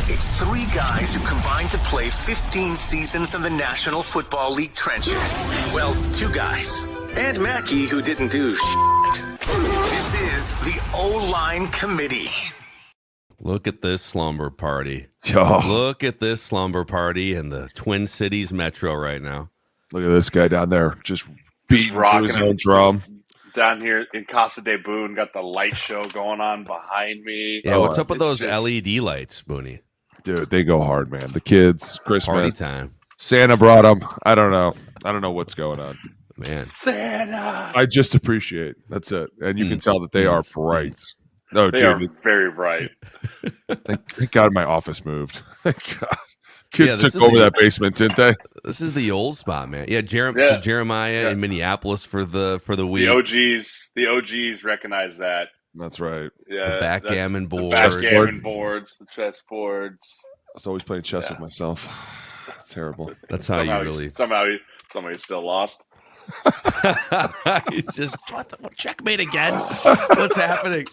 It's three guys who combined to play 15 seasons in the National Football League trenches. Well, two guys. And Mackey, who didn't do shit. This is the O-Line Committee. Look at this slumber party. Oh. Look at this slumber party in the Twin Cities Metro right now. Look at this guy down there, just beating to his own drum. Down here in Casa de Boone, got the light show going on behind me. Yeah, what's up with those LED lights, Booney? Dude, they go hard, man. The kids, Christmas. Party time. Santa brought them. I don't know what's going on. Man. Santa! I just appreciate. That's it. And you can tell that they are bright. No, they are very bright. Thank God my office moved. Thank God. Kids took over that basement, didn't they? This is the old spot, man. Yeah, Jeremiah in Minneapolis for the week. The OGs recognize that. That's right. Yeah, the backgammon board. The backgammon boards, the chess boards. I was always playing chess with myself. It's terrible. That's how you really... Somehow he's still lost. He's just, checkmate again? What's happening?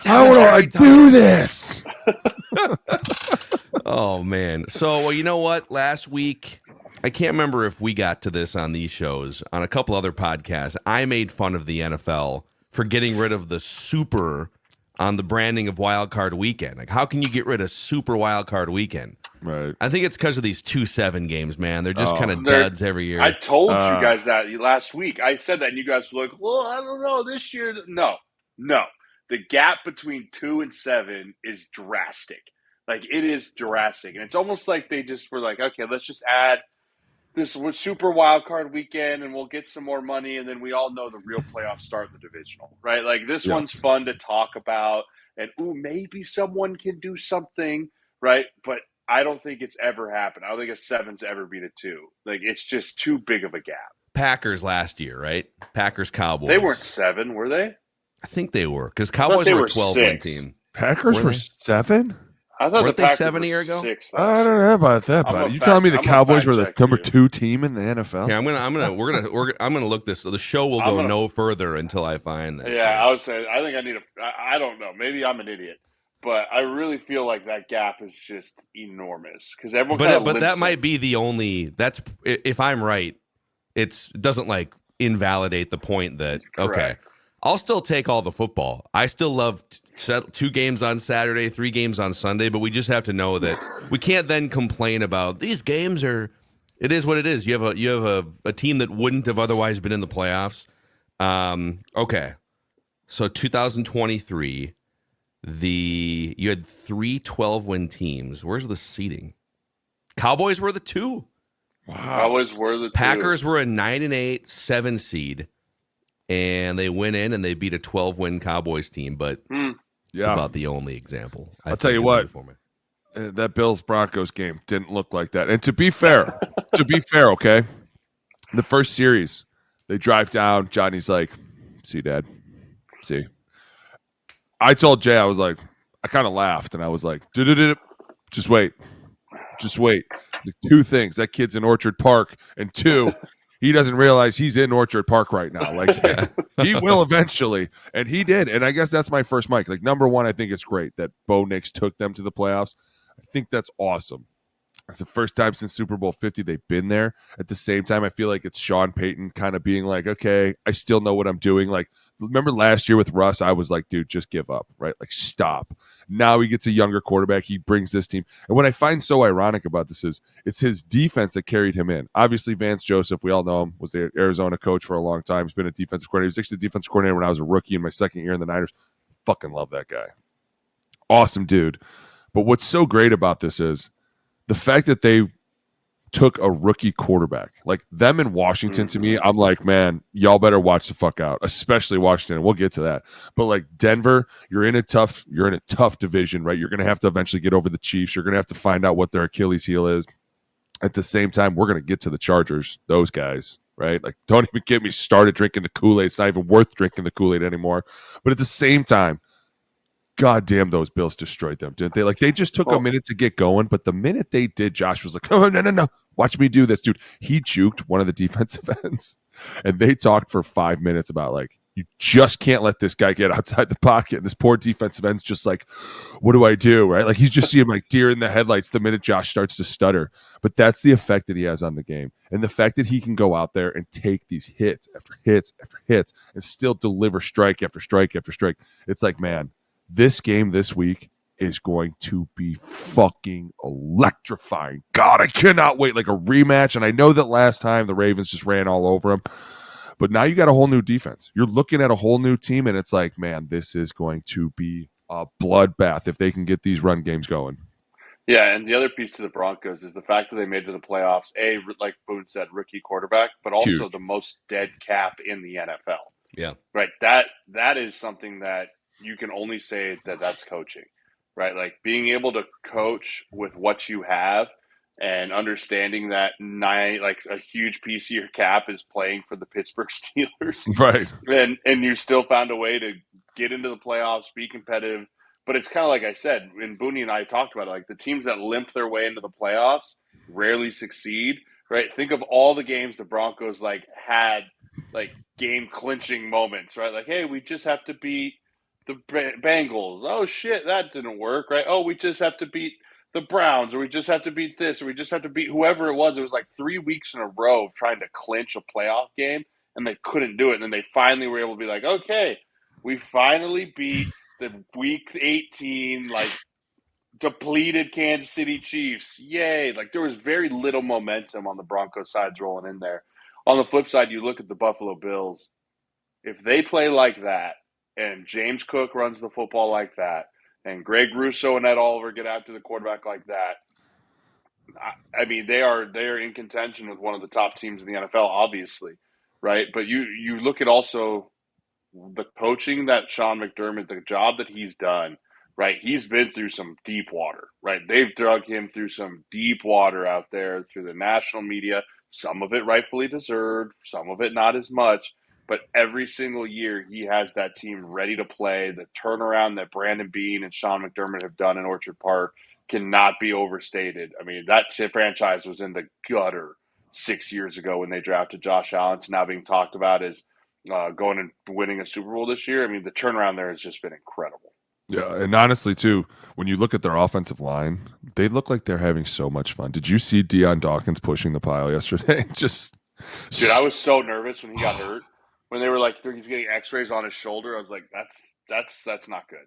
How do I do this? Oh, man. So, well, you know what? Last week, I can't remember if we got to this on these shows. On a couple other podcasts, I made fun of the NFL for getting rid of the super on the branding of Wild Card Weekend. Like, how can you get rid of Super Wild Card Weekend? Right. I think it's because of these 2-7 games, man. They're just kind of duds every year. I told you guys that last week. I said that, and you guys were like, well, I don't know. This year, no. The gap between 2 and 7 is drastic. Like, it is drastic. And it's almost like they just were like, okay, let's just add this Super Wild Card Weekend, and we'll get some more money, and then we all know the real playoffs start in the divisional, right? Like, this one's fun to talk about, and, maybe someone can do something, right? But I don't think it's ever happened. I don't think a 7's ever beat a 2. Like, it's just too big of a gap. Packers last year, right? Packers-Cowboys. They weren't 7, were they? I think they were, because Cowboys were a 12-win team. Packers were 7? I thought weren't they 7 a year ago? 6 I don't know about that, buddy. You telling me the Cowboys were the number 2 team in the NFL? Yeah, I'm gonna look this. So the show will go no further until I find that. Yeah, I would say I think I don't know. Maybe I'm an idiot, but I really feel like that gap is just enormous because everyone. But that might be the only. That's if I'm right. It doesn't like invalidate the point that okay. I'll still take all the football. I still love 2 games on Saturday, 3 games on Sunday, but we just have to know that we can't then complain about these games are. It is what it is. You have a team that wouldn't have otherwise been in the playoffs. Okay, so 2023, you had 3 12-win teams. Where's the seeding? Cowboys were the 2. Wow. Cowboys were the 2. Packers were a 9-8 7 seed. And they went in and they beat a 12-win Cowboys team, but it's about the only example. I'll tell you what, that Bills-Broncos game didn't look like that. And to be fair, okay, the first series, they drive down. Johnny's like, see, Dad, see. I told Jay, I was like, I kind of laughed, and I was like, just wait. The 2 things, that kid's in Orchard Park, and 2, he doesn't realize he's in Orchard Park right now. Like he will eventually, and he did. And I guess that's my first mic. Like, number one, I think it's great that Bo Nix took them to the playoffs. I think that's awesome. It's the first time since Super Bowl 50 they've been there. At the same time, I feel like it's Sean Payton kind of being like, okay, I still know what I'm doing. Like, remember last year with Russ, I was like, dude, just give up, right? Like, stop. Now he gets a younger quarterback. He brings this team. And what I find so ironic about this is it's his defense that carried him in. Obviously, Vance Joseph, we all know him, was the Arizona coach for a long time. He's been a defensive coordinator. He was actually the defensive coordinator when I was a rookie in my second year in the Niners. Fucking love that guy. Awesome dude. But what's so great about this is the fact that they took a rookie quarterback, like them in Washington. To me, I'm like, man, y'all better watch the fuck out, especially Washington. We'll get to that. But like Denver, you're in a tough division, right? You're going to have to eventually get over the Chiefs. You're going to have to find out what their Achilles heel is. At the same time, we're going to get to the Chargers, those guys, right? Like, don't even get me started drinking the Kool-Aid. It's not even worth drinking the Kool-Aid anymore. But at the same time, God damn, those Bills destroyed them, didn't they? Like, they just took a minute to get going, but the minute they did, Josh was like, oh, no. Watch me do this, dude. He juked one of the defensive ends, and they talked for 5 minutes about, like, You just can't let this guy get outside the pocket. And this poor defensive end's just like, what do I do? Right? Like he's just seeing like deer in the headlights the minute Josh starts to stutter. But that's the effect that he has on the game. And the fact that he can go out there and take these hits after hits after hits and still deliver strike after strike after strike. It's like, man, this game this week is going to be fucking electrifying. God, I cannot wait. Like a rematch. And I know that last time the Ravens just ran all over him. But now you got a whole new defense. You're looking at a whole new team, and it's like, man, this is going to be a bloodbath if they can get these run games going. Yeah, and the other piece to the Broncos is the fact that they made it to the playoffs. Like Boone said, rookie quarterback, but also Huge. the most dead cap in the NFL. Yeah. Right. That is something that you can only say that that's coaching. Right. Like being able to coach with what you have and understanding that a huge piece of your cap is playing for the Pittsburgh Steelers. Right. And you still found a way to get into the playoffs, be competitive. But it's kind of like I said, when Booney and I talked about it, like the teams that limp their way into the playoffs rarely succeed, right? Think of all the games the Broncos had game clinching moments, right? Like, hey, we just have to beat the Bengals. Oh shit, that didn't work, right? Oh, we just have to beat the Browns, or we just have to beat this, or we just have to beat whoever it was. It was like 3 weeks in a row of trying to clinch a playoff game, and they couldn't do it. And then they finally were able to be like, okay, we finally beat the Week 18, depleted Kansas City Chiefs. Yay. Like, there was very little momentum on the Broncos sides rolling in there. On the flip side, you look at the Buffalo Bills. If they play like that, and James Cook runs the football like that, and Greg Russo and Ed Oliver get after the quarterback like that, I mean, they are in contention with one of the top teams in the NFL, obviously, right? But you look at also the coaching that Sean McDermott, the job that he's done, right? He's been through some deep water, right? They've drug him through some deep water out there through the national media, some of it rightfully deserved, some of it not as much. But every single year, he has that team ready to play. The turnaround that Brandon Beane and Sean McDermott have done in Orchard Park cannot be overstated. I mean, that franchise was in the gutter 6 years ago when they drafted Josh Allen, to now being talked about as going and winning a Super Bowl this year. I mean, the turnaround there has just been incredible. Yeah, and honestly, too, when you look at their offensive line, they look like they're having so much fun. Did you see Deion Dawkins pushing the pile yesterday? Dude, I was so nervous when he got hurt. When they were like, he's getting X-rays on his shoulder, I was like, that's not good,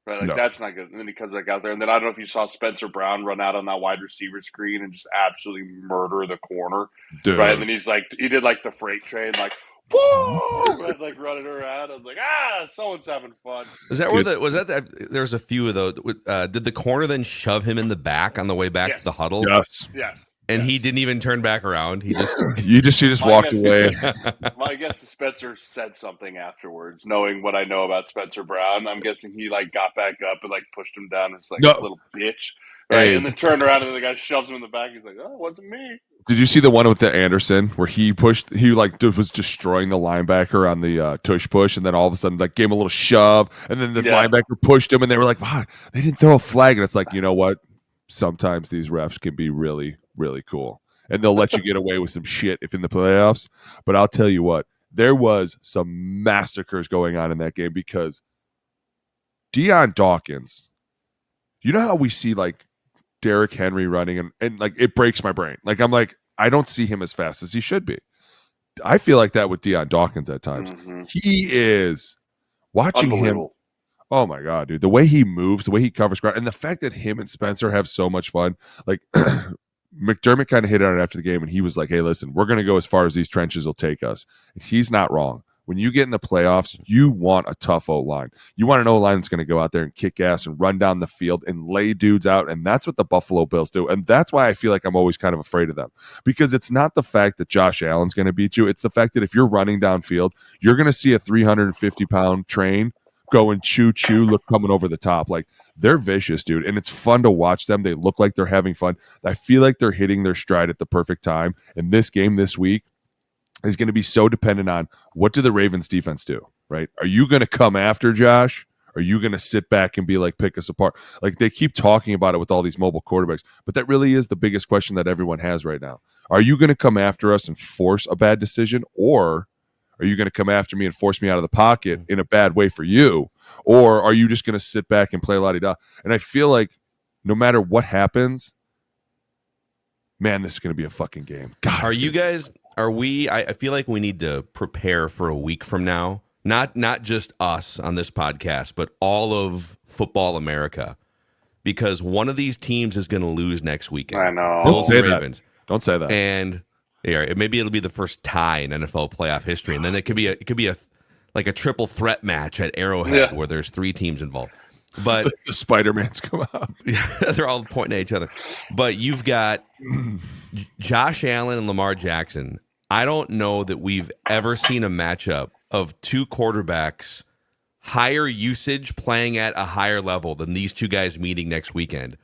right? Like, no. That's not good. And then he comes out there, and then I don't know if you saw Spencer Brown run out on that wide receiver screen and just absolutely murder the corner, dude. Right? And then he did like the freight train, like, woo, right, like running around. I was like, someone's having fun. Is that there was a few of those? Did the corner then shove him in the back on the way back to the huddle? Yes. And he didn't even turn back around. He just he just walked away. I guess Spencer said something afterwards, knowing what I know about Spencer Brown. I'm guessing he got back up and pushed him down. It's like, a little bitch, right? Hey. And then turned around and the guy shoves him in the back. He's like, oh, it wasn't me. Did you see the one with the Anderson where he was destroying the linebacker on the tush push, and then all of a sudden gave him a little shove, and then the linebacker pushed him, and they were like, wow, they didn't throw a flag. And it's like, you know what? Sometimes these refs can be really, really cool, and they'll let you get away with some shit if in the playoffs. But I'll tell you what, there was some massacres going on in that game because Deion Dawkins, you know how we see Derrick Henry running and it breaks my brain. I'm like, I don't see him as fast as he should be. I feel like that with Deion Dawkins at times. Mm-hmm. He is watching him. Oh my God, dude. The way he moves, the way he covers ground, and the fact that him and Spencer have so much fun. McDermott kind of hit on it after the game, and he was like, hey, listen, we're going to go as far as these trenches will take us. And he's not wrong. When you get in the playoffs, you want a tough O-line. You want an O-line that's going to go out there and kick ass and run down the field and lay dudes out, and that's what the Buffalo Bills do. And that's why I feel like I'm always kind of afraid of them, because it's not the fact that Josh Allen's going to beat you. It's the fact that if you're running downfield, you're going to see a 350-pound train going choo-choo, coming over the top. They're vicious, dude, and it's fun to watch them. They look like they're having fun. I feel like they're hitting their stride at the perfect time, and this game this week is going to be so dependent on what do the Ravens defense do, right? Are you going to come after Josh? Are you going to sit back and be like, pick us apart? They keep talking about it with all these mobile quarterbacks, but that really is the biggest question that everyone has right now. Are you going to come after us and force a bad decision, or Are you going to come after me and force me out of the pocket in a bad way for you? Or are you just going to sit back and play la-di-da? And I feel like no matter what happens, man, this is going to be a fucking game. God, I feel like we need to prepare for a week from now. Not just us on this podcast, but all of football America. Because one of these teams is going to lose next weekend. I know. Bills and Ravens. Don't say that. And maybe it'll be the first tie in NFL playoff history, and then it could be a triple threat match at Arrowhead where there's 3 teams involved. But the Spider-Mans come out. They're all pointing at each other. But you've got Josh Allen and Lamar Jackson. I don't know that we've ever seen a matchup of 2 quarterbacks higher usage playing at a higher level than these 2 guys meeting next weekend.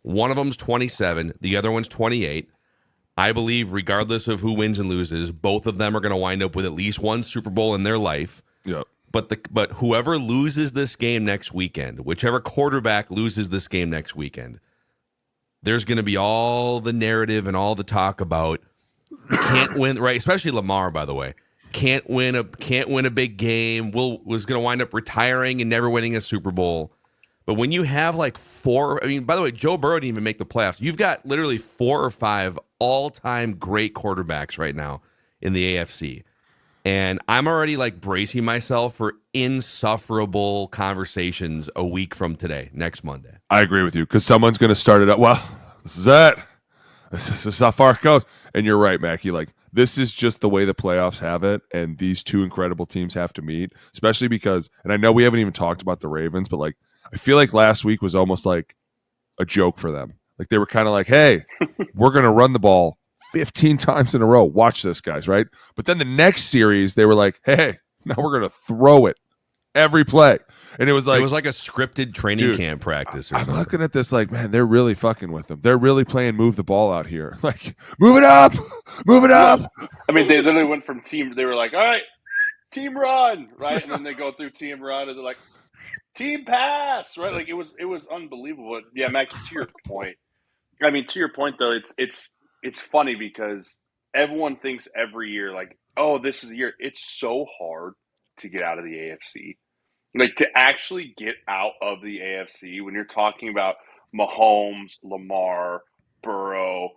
One of them's 27, the other one's 28. I believe regardless of who wins and loses, both of them are going to wind up with at least one Super Bowl in their life. Yep. But whoever loses this game next weekend, whichever quarterback loses this game next weekend, there's going to be all the narrative and all the talk about can't win, right? Especially Lamar, by the way. Can't win a big game. Was going to wind up retiring and never winning a Super Bowl. But when you have like 4, by the way, Joe Burrow didn't even make the playoffs. You've got literally 4 or 5 all-time great quarterbacks right now in the AFC. And I'm already like bracing myself for insufferable conversations a week from today, next Monday. I agree with you because someone's going to start it up. Well, this is it. This is how far it goes. And you're right, Mackey. Like, this is just the way the playoffs have it, and these 2 incredible teams have to meet, especially because, and I know we haven't even talked about the Ravens, but like, I feel like last week was almost like a joke for them. Like, they were kind of like, hey, we're going to run the ball 15 times in a row. Watch this, guys, right? But then the next series, they were like, hey, now we're going to throw it every play. And it was like a scripted training camp practice or something. I'm looking at this like, man, they're really fucking with them. They're really playing move the ball out here. Like, move it up. Move it up. I mean, they literally went from team. They were like, all right, team run, right? And then they go through team run and they're like, team pass, right? Like, it was unbelievable. Yeah, Max, to your point. I mean, to your point, though, it's funny because everyone thinks every year, like, oh, this is the year. It's so hard to get out of the AFC. Like, to actually get out of the AFC when you're talking about Mahomes, Lamar, Burrow,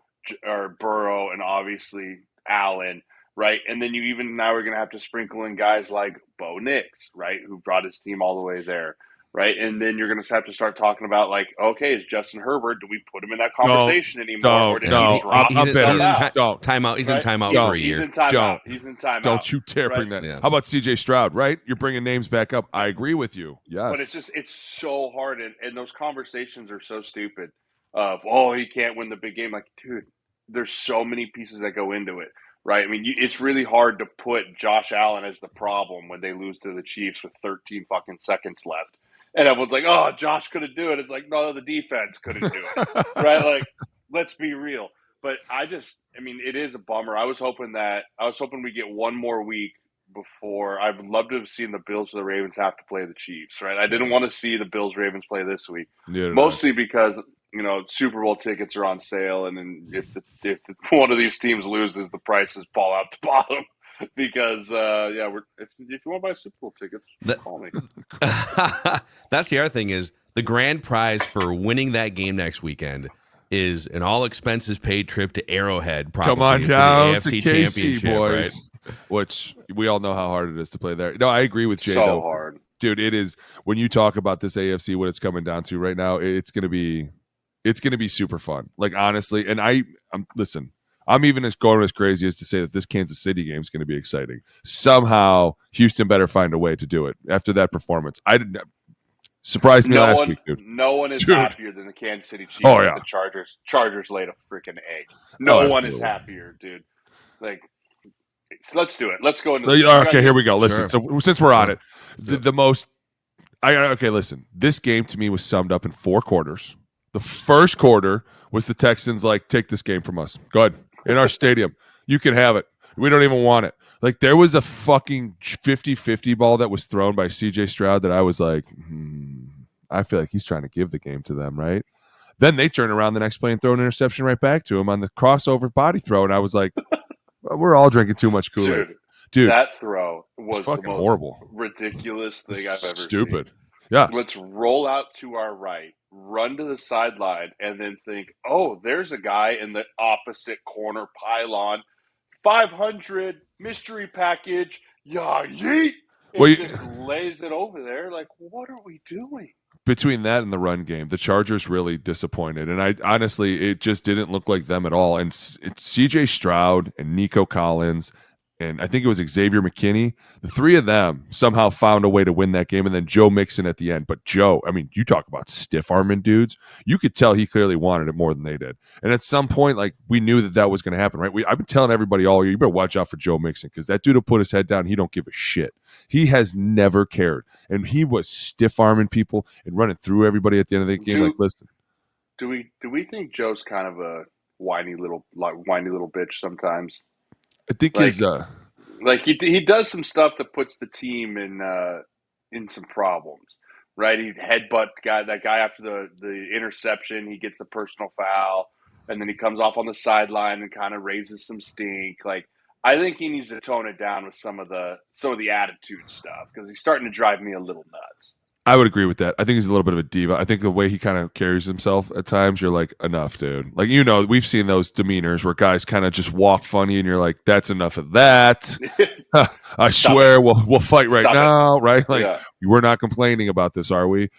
and obviously Allen, right? And then now we're going to have to sprinkle in guys like Bo Nix, right, who brought his team all the way there, right? And then you're going to have to start talking about, like, okay, is Justin Herbert, do we put him in that conversation anymore? Or did he drop Timeout. He's in timeout for a year. He's in timeout. Don't you dare bring that. Yeah. How about CJ Stroud, right? You're bringing names back up. I agree with you. Yes. But it's so hard, and those conversations are so stupid of, oh, he can't win the big game. Like, dude, there's so many pieces that go into it. Right, I mean, it's really hard to put Josh Allen as the problem when they lose to the Chiefs with 13 fucking seconds left. And everyone's like, oh, Josh couldn't do it. It's like, no, the defense couldn't do it. Right? Like, let's be real. But it is a bummer. I was hoping we get one more week before. I would love to have seen the Bills or the Ravens have to play the Chiefs, right? I didn't want to see the Bills-Ravens play this week. Mostly because, Super Bowl tickets are on sale, and then if one of these teams loses, the prices fall out the bottom. Because if you want to buy Super Bowl tickets, call me. That's the other thing is the grand prize for winning that game next weekend is an all expenses paid trip to Arrowhead. Probably come on down for the AFC to KC, Championship, boys. Right? Which we all know how hard it is to play there. No, I agree with Jay. So hard, dude. It is when you talk about this AFC, what it's coming down to right now. It's gonna be super fun. Like, honestly, and listen. I'm even going as crazy as to say that this Kansas City game is going to be exciting. Somehow, Houston better find a way to do it after that performance. I didn't surprise me last week, dude. No one is happier than the Kansas City Chiefs. Oh, yeah. The Chargers laid a freaking egg. No one is happier, dude. Like, so let's do it. Let's go into. Okay, here we go. Listen, so since we're on it, listen. This game to me was summed up in 4 quarters. The first quarter was the Texans like, take this game from us. Go ahead. In our stadium. You can have it. We don't even want it. Like, there was a fucking 50-50 ball that was thrown by CJ Stroud that I was like, I feel like he's trying to give the game to them, right? Then they turn around the next play and throw an interception right back to him on the crossover body throw. And I was like, well, we're all drinking too much Kool-Aid. Dude, that throw it's was the fucking most horrible. ridiculous thing I've ever Stupid. seen. Yeah. Let's roll out to our right, run to the sideline, and then think, oh, there's a guy in the opposite corner pylon. 500 mystery package, yeet, Well, and just lays it over there. Like, what are we doing? between that and the run game, the Chargers really disappointed. And I honestly, it just didn't look like them at all. And CJ Stroud and Nico Collins, and I think it was Xavier McKinney, the three of them somehow found a way to win that game. And then Joe Mixon at the end. But Joe, I mean, you talk about stiff arming dudes. You could tell he clearly wanted it more than they did. And at some point, like, we knew that was going to happen, right? I've been telling everybody all year, you better watch out for Joe Mixon, because that dude will put his head down. He don't give a shit. He has never cared. And he was stiff arming people and running through everybody at the end of the game. Like, listen. Do we think Joe's kind of a whiny little bitch sometimes? I think he does some stuff that puts the team in some problems, right? He headbutt that guy after the interception. He gets the personal foul, and then he comes off on the sideline and kind of raises some stink. Like, I think he needs to tone it down with some of the attitude stuff, because he's starting to drive me a little nuts. I would agree with that. I think he's a little bit of a diva. I think the way he kind of carries himself at times, you're like, enough, dude. Like, we've seen those demeanors where guys kind of just walk funny, and you're like, that's enough of that. I swear, we'll fight right now, right? Like, we're not complaining about this, are we?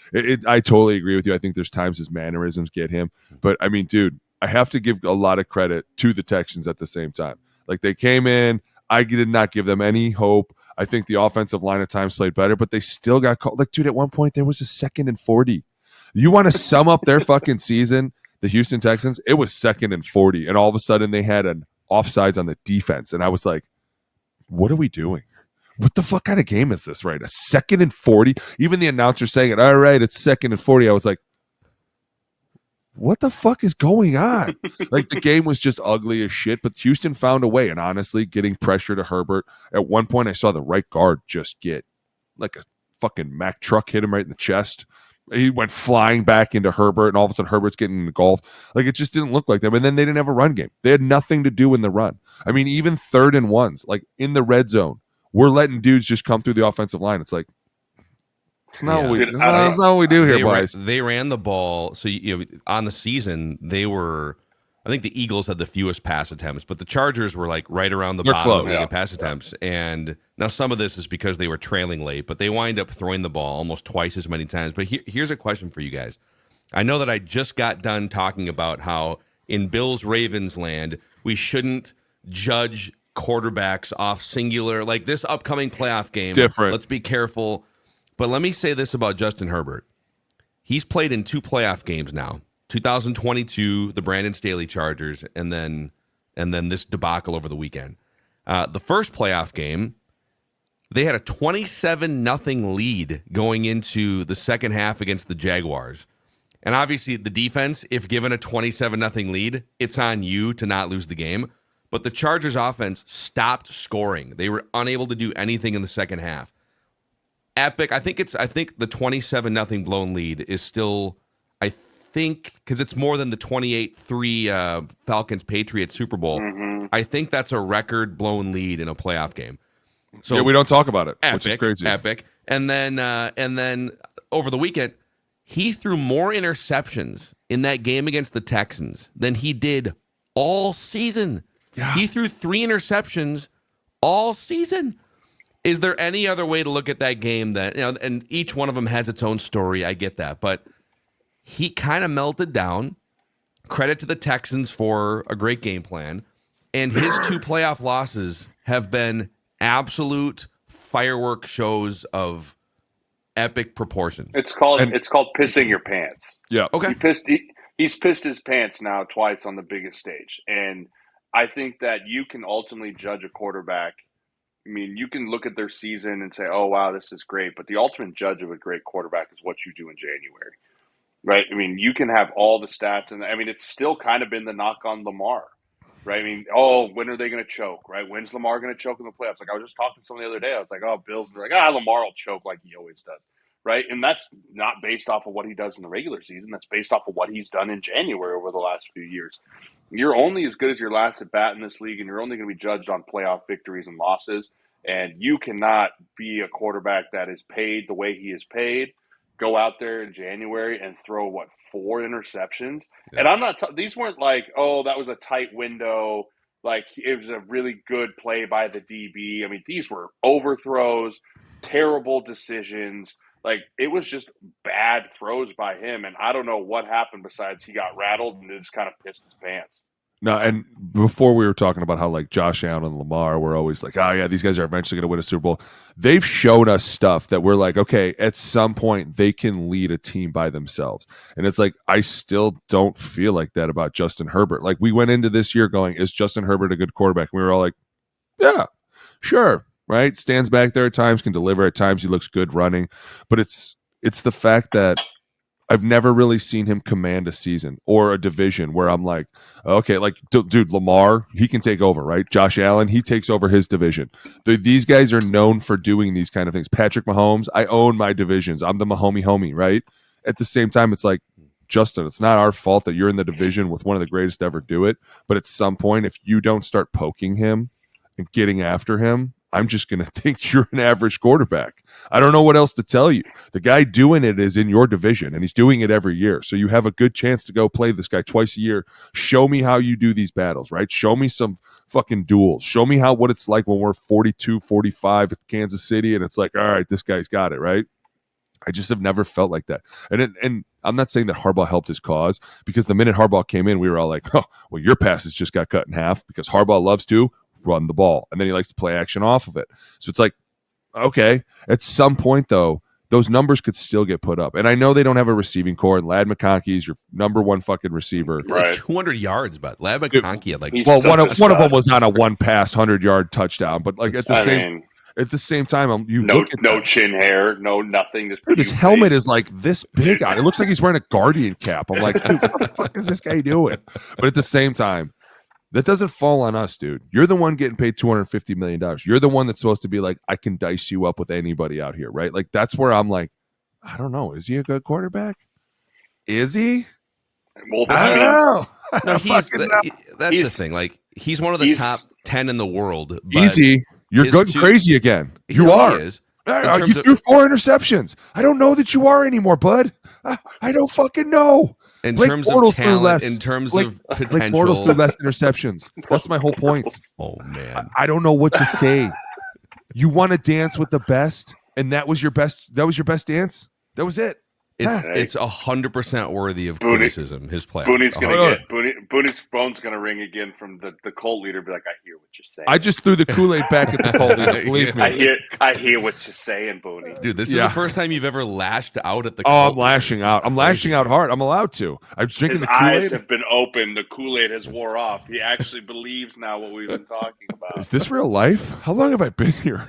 I totally agree with you. I think there's times his mannerisms get him, but I mean, dude, I have to give a lot of credit to the Texans at the same time. Like, they came in. I did not give them any hope. I think the offensive line at times played better, but they still got called. Like, dude, at one point there was a 2nd and 40. You want to sum up their fucking season, the Houston Texans? It was 2nd and 40, and all of a sudden they had an offsides on the defense, and I was like, what are we doing? What the fuck kind of game is this, right? A 2nd and 40? Even the announcer saying it, all right, it's 2nd and 40. I was like, what the fuck is going on? Like, the game was just ugly as shit, but Houston found a way. And honestly, getting pressure to Herbert, at one point I saw the right guard just get like a fucking Mack truck hit him right in the chest. He went flying back into Herbert, and all of a sudden Herbert's getting engulfed. Like, it just didn't look like them. And then they didn't have a run game. They had nothing to do in the run. I mean, even 3rd and 1s, like in the red zone, we're letting dudes just come through the offensive line. It's like, it's not what we do here, boys. They ran the ball. So, on the season, I think the Eagles had the fewest pass attempts, but the Chargers were like right around the bottom of the pass attempts. And now some of this is because they were trailing late, but they wind up throwing the ball almost twice as many times. But here's a question for you guys. I know that I just got done talking about how in Bills Ravens land, we shouldn't judge quarterbacks off singular, like this upcoming playoff game. Different. Let's be careful. But let me say this about Justin Herbert. He's played in 2 playoff games now. 2022, the Brandon Staley Chargers, and then this debacle over the weekend. The first playoff game, they had a 27-0 lead going into the second half against the Jaguars. And obviously the defense, if given a 27-0 lead, it's on you to not lose the game. But the Chargers offense stopped scoring. They were unable to do anything in the second half. Epic. I think the 27-0 blown lead is still, I think, because it's more than the 28-3 Falcons-Patriots Super Bowl. Mm-hmm. I think that's a record blown lead in a playoff game. So yeah, we don't talk about it, which is crazy. Epic. And then over the weekend, he threw more interceptions in that game against the Texans than he did all season. Yeah. He threw 3 interceptions all season. Is there any other way to look at that game that, and each one of them has its own story, I get that, but he kind of melted down. Credit to the Texans for a great game plan. And his 2 playoff losses have been absolute firework shows of epic proportions. It's called pissing your pants. Yeah. Okay. He's pissed his pants now twice on the biggest stage. And I think that you can ultimately judge a quarterback. I mean, you can look at their season and say, oh, wow, this is great. But the ultimate judge of a great quarterback is what you do in January, right? I mean, you can have all the stats. And I mean, it's still kind of been the knock on Lamar, right? I mean, when are they going to choke, right? When's Lamar going to choke in the playoffs? Like, I was just talking to someone the other day. I was like, oh, Bills. They're like, Lamar will choke like he always does, right? And that's not based off of what he does in the regular season. That's based off of what he's done in January over the last few years. You're only as good as your last at bat in this league, and you're only going to be judged on playoff victories and losses. And you cannot be a quarterback that is paid the way he is paid, go out there in January and throw, 4 interceptions? Yeah. And I'm not these weren't like, oh, that was a tight window. Like, it was a really good play by the DB. I mean, these were overthrows, terrible decisions. Like, it was just bad throws by him. And I don't know what happened besides he got rattled and it just kind of pissed his pants. No, and before we were talking about how like Josh Allen and Lamar were always like, oh yeah, these guys are eventually going to win a Super Bowl. They've shown us stuff that we're like, okay, at some point they can lead a team by themselves. And it's like, I still don't feel like that about Justin Herbert. Like, we went into this year going, is Justin Herbert a good quarterback? And we were all like, yeah, sure, right? Stands back there at times, can deliver at times. He looks good running, but it's the fact that I've never really seen him command a season or a division where I'm like, okay, like, dude, Lamar, he can take over, right? Josh Allen, he takes over his division. These guys are known for doing these kind of things. Patrick Mahomes, I own my divisions. I'm the homie, right? At the same time, it's like, Justin, it's not our fault that you're in the division with one of the greatest to ever do it. But at some point, if you don't start poking him and getting after him, I'm just going to think you're an average quarterback. I don't know what else to tell you. The guy doing it is in your division, and he's doing it every year. So you have a good chance to go play this guy twice a year. Show me how you do these battles, right? Show me some fucking duels. Show me what it's like when we're 42-45 at Kansas City, and it's like, all right, this guy's got it, right? I just have never felt like that. And I'm not saying that Harbaugh helped his cause, because the minute Harbaugh came in, we were all like, oh, well, your passes just got cut in half, because Harbaugh loves to run the ball, and then he likes to play action off of it. So it's like, okay, at some point though, those numbers could still get put up. And I know they don't have a receiving core, and Lad McConkey is your number one fucking receiver. Right. Like 200 yards, but Lad McConkey had like, well, one of them was on a one pass 100-yard touchdown, but like at the same time, you look at no chin hair, no nothing. Dude, his helmet is like this big on it. Looks like he's wearing a Guardian cap. I'm like, dude, what the fuck is this guy doing? But at the same time, that doesn't fall on us, dude. You're the one getting paid $250 million. You're the one that's supposed to be like, I can dice you up with anybody out here, right? Like, that's where I'm like, I don't know. Is he a good quarterback? Is he? Well, I don't know. No, that's the thing. Like, he's one of the top 10 in the world. But easy. You're going crazy again. You are. Is. You threw 4 interceptions. I don't know that you are anymore, bud. I don't fucking know. In terms of talent, in terms of potential. Blake Bortles threw less interceptions. That's my whole point. Oh, man. I don't know what to say. You want to dance with the best, and that was your best. That was your best dance. That was it. It's 100% worthy of criticism. His play. Booney's phone's gonna ring again from the cult leader. Be like, I hear what you're saying. I just threw the Kool-Aid back at the cult leader. Believe me. I hear what you're saying, Booney. Dude, this is the first time you've ever lashed out at the. Cult I'm lashing out. I'm lashing out hard. I'm allowed to. I'm drinking the Kool-Aid. His eyes have been open. The Kool-Aid has wore off. He actually believes now what we've been talking about. Is this real life? How long have I been here?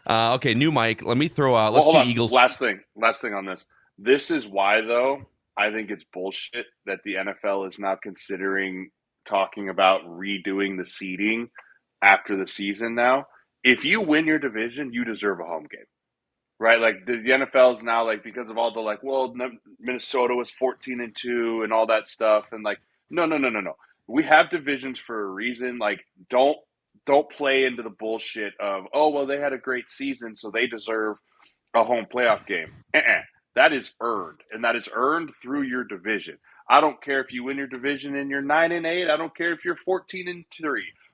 Okay, new mic. Let me throw out. Let's do Eagles. Last thing on this. This is why, though, I think it's bullshit that the NFL is now considering talking about redoing the seeding after the season now. If you win your division, you deserve a home game, right? Like the NFL is now like, because of all the like, well, Minnesota was 14-2 and all that stuff, and like, no. We have divisions for a reason. Like, don't play into the bullshit of, oh, well, they had a great season, so they deserve a home playoff game. That is earned, and that is earned through your division. I don't care if you win your division and you're 9-8. I don't care if you're 14-3.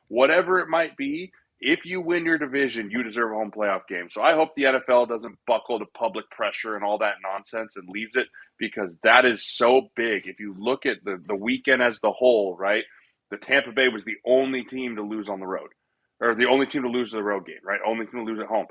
Whatever it might be, if you win your division, you deserve a home playoff game. So I hope the NFL doesn't buckle to public pressure and all that nonsense and leaves it, because that is so big. If you look at the weekend as the whole, right, the Tampa Bay was the only team to lose on the road, or the only team to lose the road game, right? Only team to lose at home.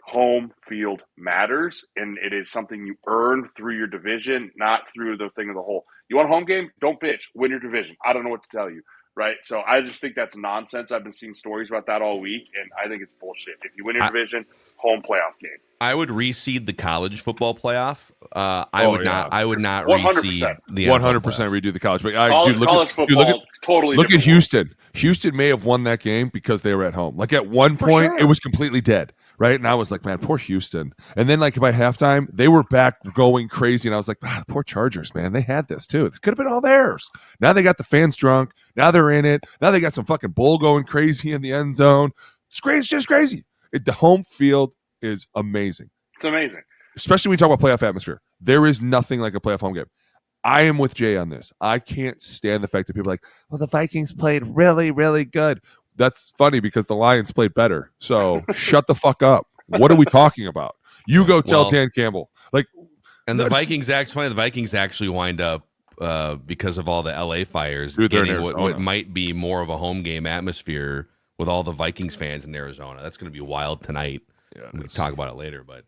Home field matters, and it is something you earn through your division, not through the thing of the whole. You want a home game? Don't bitch. Win your division. I don't know what to tell you, right? So I just think that's nonsense. I've been seeing stories about that all week, and I think it's bullshit. If you win your division, home playoff game. I would reseed the college football playoff. I would not 100%. reseed the 100% redo the college. But college football, totally. Look at Houston. Houston may have won that game because they were at home. Like at one point, it was completely dead. Right. And I was like, man, poor Houston. And then like by halftime, they were back going crazy. And I was like, poor Chargers, man. They had this too. This could have been all theirs. Now they got the fans drunk. Now they're in it. Now they got some fucking bull going crazy in the end zone. It's crazy. It's just crazy. The home field is amazing. It's amazing. Especially when you talk about playoff atmosphere. There is nothing like a playoff home game. I am with Jay on this. I can't stand the fact that people are like, well, the Vikings played really, really good. That's funny because the Lions played better. So shut the fuck up. What are we talking about? You go tell Dan Campbell. And the Vikings actually wind up because of all the LA fires getting what might be more of a home game atmosphere with all the Vikings fans in Arizona. That's going to be wild tonight. Yeah, we can talk about it later, but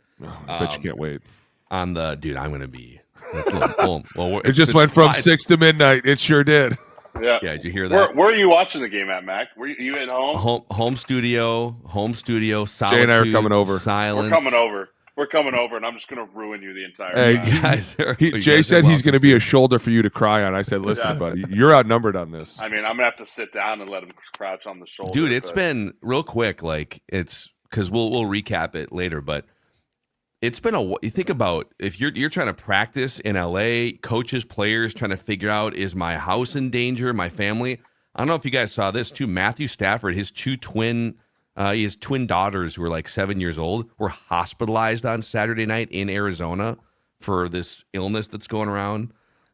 I bet you can't wait. I'm going to be. Well, it just went from 6 to midnight. It sure did. Yeah. Did you hear that? Where are you watching the game at, Mac? Were you at home? Home studio. Solitude, Jay and I are coming over. Silence. We're coming over, and I'm just going to ruin you the entire time. Jay said he's going to be a shoulder for you to cry on. I said, listen, buddy, you're outnumbered on this. I mean, I'm going to have to sit down and let him crouch on the shoulder. Dude, it's been real quick. It's because we'll recap it later, but it's been you think about if you're trying to practice in LA, coaches, players trying to figure out, is my house in danger, my family? I don't know if you guys saw this too. Matthew Stafford, his twin daughters who were 7 years old were hospitalized on Saturday night in Arizona for this illness that's going around.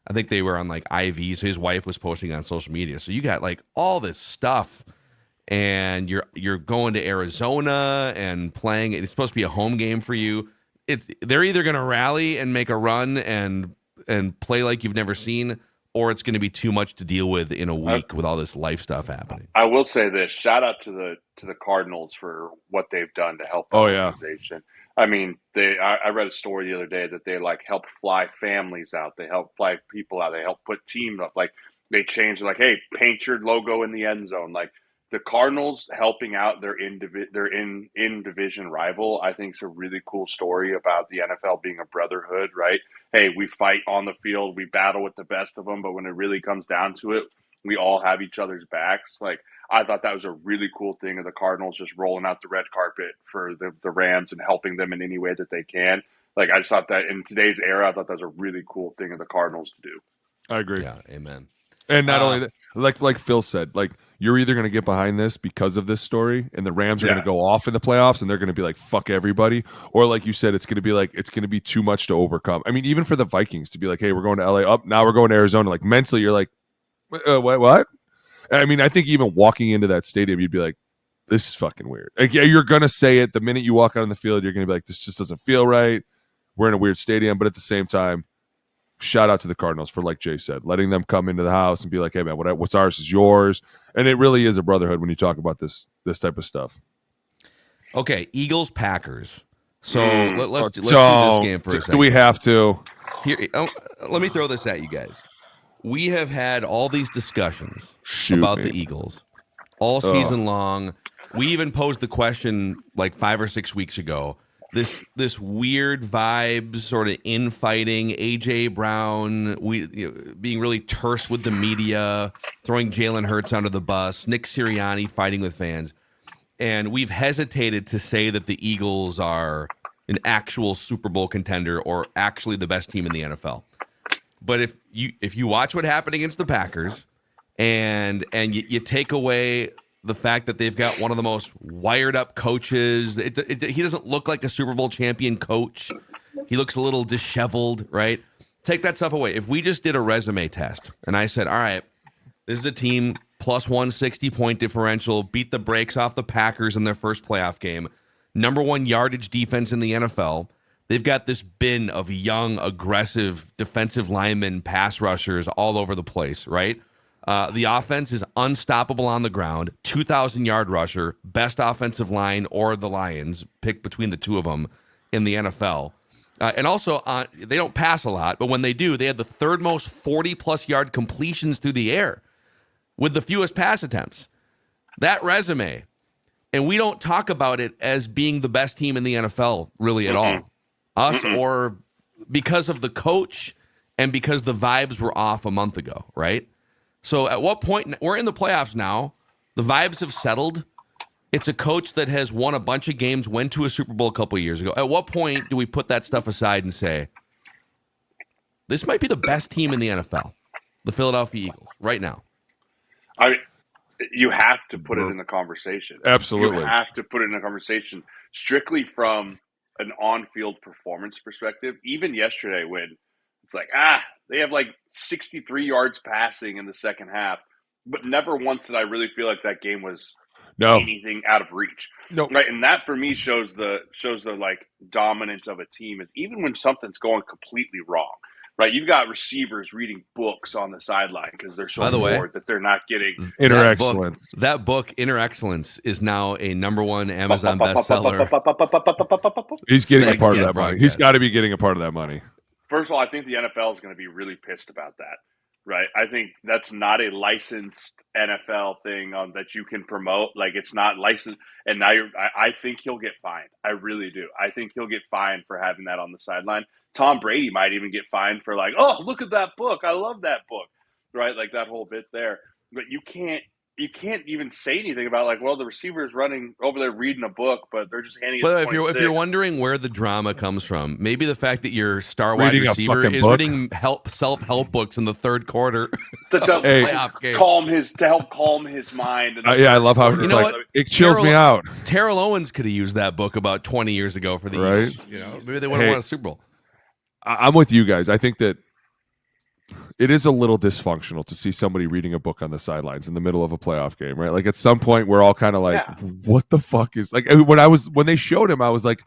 I think they were on IVs. His wife was posting on social media. So you got all this stuff, and you're going to Arizona and playing. It's supposed to be a home game for you. They're either going to rally and make a run and play like you've never seen, or it's going to be too much to deal with in a week with all this life stuff happening. I will say this: shout out to the Cardinals for what they've done to help the organization. I mean, I read a story the other day that they help fly families out, they help fly people out, they help put teams up. They changed hey, paint your logo in the end zone. The Cardinals helping out their in division rival, I think, is a really cool story about the NFL being a brotherhood, right? Hey, we fight on the field, we battle with the best of them, but when it really comes down to it, we all have each other's backs. I thought that was a really cool thing of the Cardinals just rolling out the red carpet for the Rams and helping them in any way that they can. I just thought that in today's era, I thought that was a really cool thing of the Cardinals to do. I agree. Yeah, amen. And not only that, like Phil said, you're either going to get behind this because of this story, and the Rams are going to go off in the playoffs, and they're going to be fuck everybody, or like you said, it's going to be too much to overcome. I mean, even for the Vikings to be hey, we're going to LA, now we're going to Arizona. Mentally, you're what? I mean, I think even walking into that stadium, you'd be this is fucking weird. You're going to say it the minute you walk out on the field. You're going to be this just doesn't feel right. We're in a weird stadium, but at the same time, shout out to the Cardinals for, like Jay said, letting them come into the house and be hey, man, what's ours is yours. And it really is a brotherhood when you talk about this type of stuff. Okay, Eagles, Packers. So let's do this game for a second. Do we have to? Here, let me throw this at you guys. We have had all these discussions about the Eagles all season long. We even posed the question 5 or 6 weeks ago. This weird vibes, sort of infighting, AJ Brown being really terse with the media, throwing Jalen Hurts under the bus, Nick Sirianni fighting with fans. And we've hesitated to say that the Eagles are an actual Super Bowl contender or actually the best team in the NFL. But if you watch what happened against the Packers and you take away the fact that they've got one of the most wired up coaches, he doesn't look like a Super Bowl champion coach. He looks a little disheveled, right? Take that stuff away. If we just did a resume test and I said, all right, this is a team plus 160 point differential, beat the brakes off the Packers in their first playoff game, number 1 yardage defense in the NFL. They've got this bin of young, aggressive defensive linemen, pass rushers all over the place, right? The offense is unstoppable on the ground, 2,000-yard rusher, best offensive line or the Lions, pick between the two of them in the NFL. And also, they don't pass a lot, but when they do, they had the third most 40-plus yard completions through the air with the fewest pass attempts. That resume, and we don't talk about it as being the best team in the NFL really at all. Us or because of the coach and because the vibes were off a month ago, right? So at what point, we're in the playoffs now, the vibes have settled. It's a coach that has won a bunch of games, went to a Super Bowl a couple of years ago. At what point do we put that stuff aside and say, this might be the best team in the NFL, the Philadelphia Eagles, right now? You have to put it in the conversation. Absolutely. You have to put it in a conversation strictly from an on-field performance perspective. Even yesterday when it's like, they have like 63 yards passing in the second half, but never once did I really feel like that game was anything out of reach. No. Right. And that for me shows the like dominance of a team is even when something's going completely wrong. Right, you've got receivers reading books on the sideline because they're so bored that they're not getting Inner Excellence. That book, Inner Excellence, is now a #1 Amazon bestseller. He's getting a part of that money. He's got to be getting a part of that money. First of all, I think the NFL is going to be really pissed about that. Right, I think that's not a licensed NFL thing that you can promote. Like it's not licensed, and now I think he'll get fined. I really do. I think he'll get fined for having that on the sideline. Tom Brady might even get fined for like, oh, look at that book. I love that book. Right? Like that whole bit there. But you can't even say anything about like, well, the receiver is running over there reading a book, but they're just handing it to 26. If you're wondering where the drama comes from, maybe the fact that your star wide Reading receiver is book. reading self-help books in the third quarter to playoff game. To help calm his mind. I love how it's like, it chills me out. Terrell Owens could have used that book about 20 years ago for the Eagles. You know, maybe they would have won a Super Bowl. I'm with you guys. I think that it is a little dysfunctional to see somebody reading a book on the sidelines in the middle of a playoff game, right? Like at some point, we're all kind of like, "What the fuck is like?" When they showed him, I was like,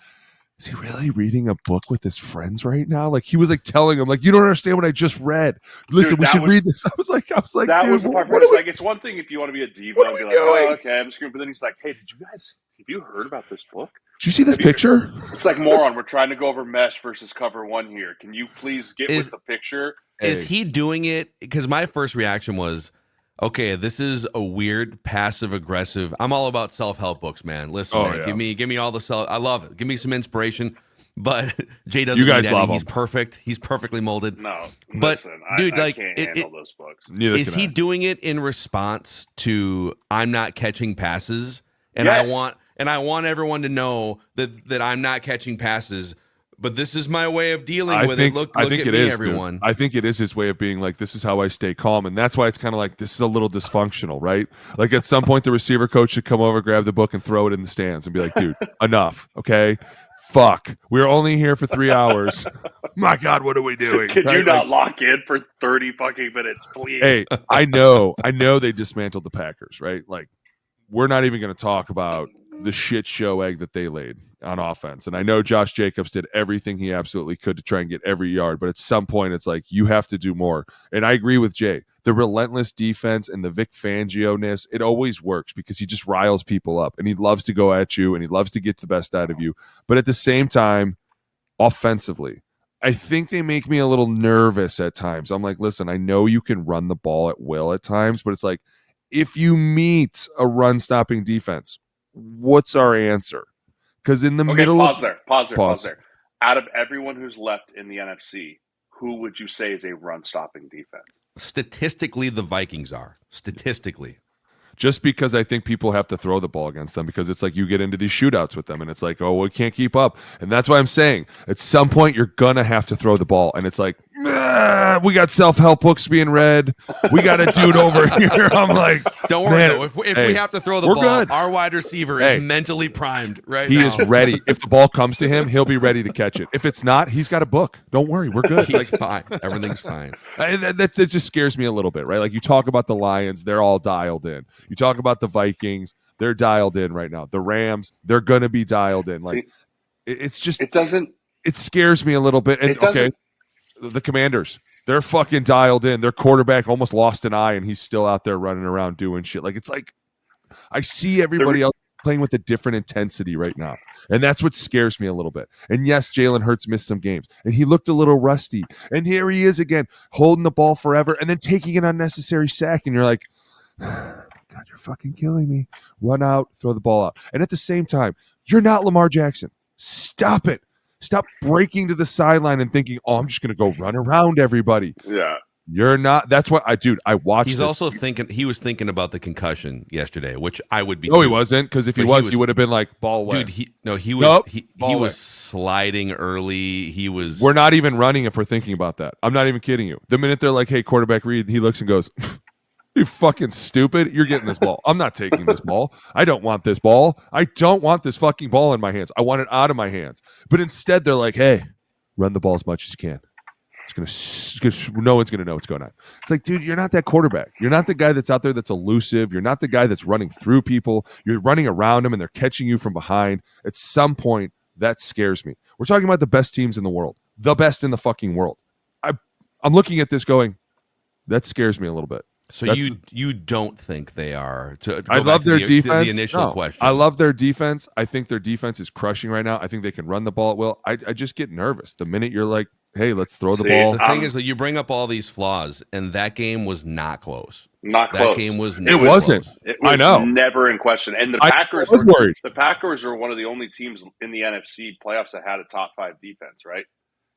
"Is he really reading a book with his friends right now?" Like he was like telling him, "Like you don't understand what I just read. Listen, we should read this." I was like, that dude, was the part where it's like, it's one thing if you want to be a diva and be like, "Oh, okay, I'm just gonna," but then he's like, "Hey, have you heard about this book? Did you see this picture?" It's like, moron, we're trying to go over mesh versus cover one here. Can you please get with the picture? Is he doing it? Because my first reaction was, okay, this is a weird passive aggressive. I'm all about self-help books, man. Listen, man, give me all the self. I love it. Give me some inspiration. But Jay doesn't. You guys need love any. him. He's perfect. He's perfectly molded. No, but listen, dude, I can't handle those books. Is he doing it in response to I'm not catching passes, and Yes. I want everyone to know that I'm not catching passes. But this is my way of dealing with it. Look at me, everyone. Dude. I think it is his way of being like, this is how I stay calm. And that's why it's kind of like, this is a little dysfunctional, right? Like at some point, the receiver coach should come over, grab the book, and throw it in the stands and be like, dude, enough, okay? Fuck. We're only here for 3 hours. My God, what are we doing? Can you not lock in for 30 fucking minutes, please? Hey, I know they dismantled the Packers, right? Like, we're not even going to talk about the shit show egg that they laid on offense. And I know Josh Jacobs did everything he absolutely could to try and get every yard, but at some point it's like you have to do more. And I agree with Jay. The relentless defense and the Vic Fangio-ness, it always works because he just riles people up and he loves to go at you and he loves to get the best out of you. But at the same time, offensively, I think they make me a little nervous at times. I'm like, listen, I know you can run the ball at will at times, but it's like if you meet a run-stopping defense, what's our answer? Because in the middle pause there. Out of everyone who's left in the NFC, who would you say is a run-stopping defense? Statistically, the Vikings are. Statistically. Just because I think people have to throw the ball against them because it's like you get into these shootouts with them and it's like, oh, we can't keep up. And that's why I'm saying at some point you're going to have to throw the ball. And it's like, we got self-help books being read. We got a dude over here. I'm like, don't worry, though. If we have to throw the ball, good. Our wide receiver is mentally primed right now. He is ready. If the ball comes to him, he'll be ready to catch it. If it's not, he's got a book. Don't worry. We're good. He's fine. Everything's fine. It just scares me a little bit, right? Like you talk about the Lions, they're all dialed in. You talk about the Vikings, they're dialed in right now. The Rams, they're going to be dialed in. Like it's just it scares me a little bit. And okay, the Commanders, they're fucking dialed in. Their quarterback almost lost an eye and he's still out there running around doing shit. Like it's like I see everybody else playing with a different intensity right now. And that's what scares me a little bit. And yes, Jalen Hurts missed some games and he looked a little rusty. And here he is again, holding the ball forever and then taking an unnecessary sack. And you're like, God, you're fucking killing me. Run out, throw the ball out. And at the same time, you're not Lamar Jackson. Stop it. Stop breaking to the sideline and thinking, oh, I'm just going to go run around everybody. Yeah. You're not. That's what I watched. He was thinking about the concussion yesterday, which I would be. No, he wasn't. Because if he was, he would have been like ball away. Dude, he was sliding early. We're not even running if we're thinking about that. I'm not even kidding you. The minute they're like, hey, quarterback read, he looks and goes, You fucking stupid. You're getting this ball. I'm not taking this ball. I don't want this ball. I don't want this fucking ball in my hands. I want it out of my hands. But instead, they're like, hey, run the ball as much as you can. No one's going to know what's going on. It's like, dude, you're not that quarterback. You're not the guy that's out there that's elusive. You're not the guy that's running through people. You're running around them and they're catching you from behind. At some point, that scares me. We're talking about the best teams in the world, the best in the fucking world. I'm looking at this going, that scares me a little bit. So you don't think they are? I love their defense. The initial question. I love their defense. I think their defense is crushing right now. I think they can run the ball at will. I just get nervous the minute you're like, hey, let's throw the ball. The thing is that you bring up all these flaws, and that game was not close. Not close. That game was. It wasn't. It was I know. Never in question. And the Packers was worried. The Packers are one of the only teams in the NFC playoffs that had a top 5 defense, right?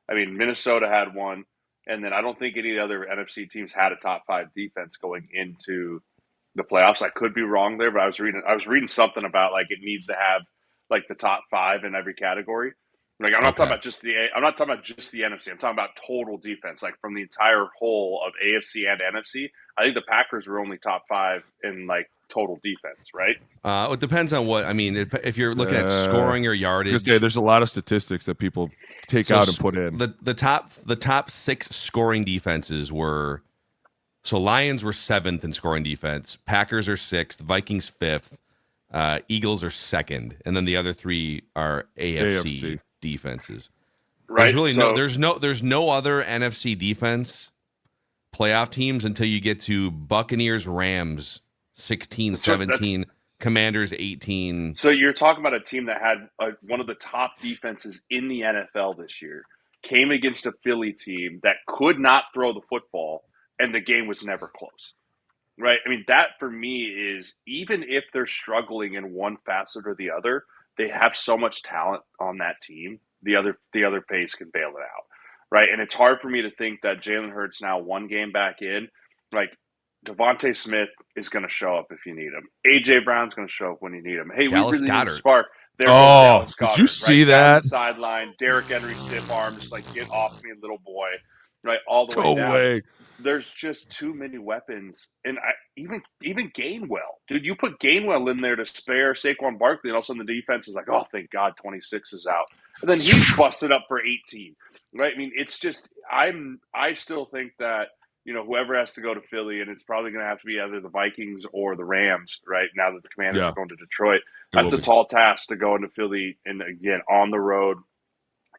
I mean, Minnesota had one. And then I don't think any other NFC teams had a top 5 defense going into the playoffs. I could be wrong there, but I was reading something about like it needs to have like the top 5 in every category. Like I'm not talking about just the NFC. I'm talking about total defense, like from the entire whole of AFC and NFC. I think the Packers were only top 5 in like total defense, right? It depends on what I mean. If you're looking at scoring or yardage, there's a lot of statistics that people take out and put in. The top 6 scoring defenses were Lions were 7th in scoring defense, Packers are 6th, Vikings 5th, Eagles are 2nd, and then the other 3 are AFC defenses. Right. There's no other NFC defense playoff teams until you get to Buccaneers, Rams 16, 17, Commanders 18. So you're talking about a team that had one of the top defenses in the NFL this year, came against a Philly team that could not throw the football, and the game was never close. Right? I mean, that for me is, even if they're struggling in one facet or the other, they have so much talent on that team. The other pace can bail it out. Right? And it's hard for me to think that Jalen Hurts now one game back in, like, Devontae Smith is going to show up if you need him. A.J. Brown's going to show up when you need him. Hey, Dallas we really need Goedert. a spark. There goes did you see that? Down the sideline, Derrick Henry stiff arm, just like, get off me, little boy. Right, all the way down. Go away. There's just too many weapons. And even Gainwell. Dude, you put Gainwell in there to spare Saquon Barkley, and all of a sudden the defense is like, oh, thank God 26 is out. And then he's busted up for 18. Right? I mean, it's just I still think that, you know, whoever has to go to Philly, and it's probably going to have to be either the Vikings or the Rams, right, now that the Commanders are going to Detroit. That's a tall task to go into Philly, and again, on the road,